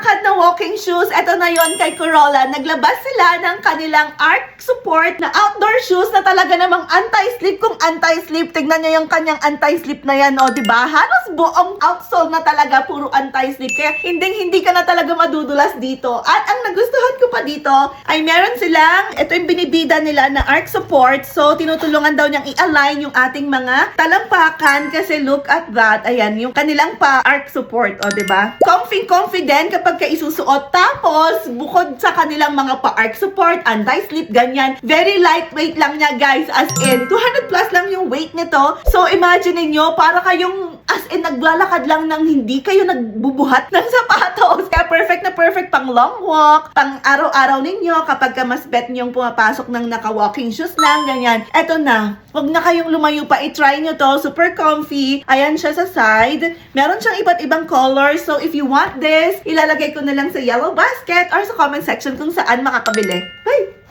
tangkad na walking shoes. Ito na yon kay Corolla. Naglabas sila ng kanilang arch support na outdoor shoes na talaga namang anti-slip. Kung anti-slip, tignan niyo yung kanyang anti-slip na yan, o, diba? Halos buong outsole na talaga, puro anti-slip. Kaya hindi ka na talaga madudulas dito. At ang nagustuhan ko pa dito ay meron silang, ito yung binibida nila na arch support. So, tinutulungan daw niyang i-align yung ating mga talampakan kasi look at that. Ayan, yung kanilang pa-arch support, o, diba? Comfy din kapag ka isusuot. Tapos, bukod sa kanilang mga pa-arch support, anti-slip, ganyan. Very lightweight lang niya, guys. As in, 200 plus lang yung weight nito. So, imagine niyo para kayong as in naglalakad lang ng hindi kayo nagbubuhat ng sapatos. Kaya perfect pang long walk, pang araw-araw ninyo kapag ka mas bet niyong pumapasok ng naka-walking shoes lang, ganyan. Eto na. Huwag na kayong lumayo pa. I-try nyo to. Super comfy. Ayan siya sa side. Meron siyang iba't ibang colors. So, if you want this, ilalagay ko na lang sa yellow basket or sa comment section kung saan makakabili. Bye!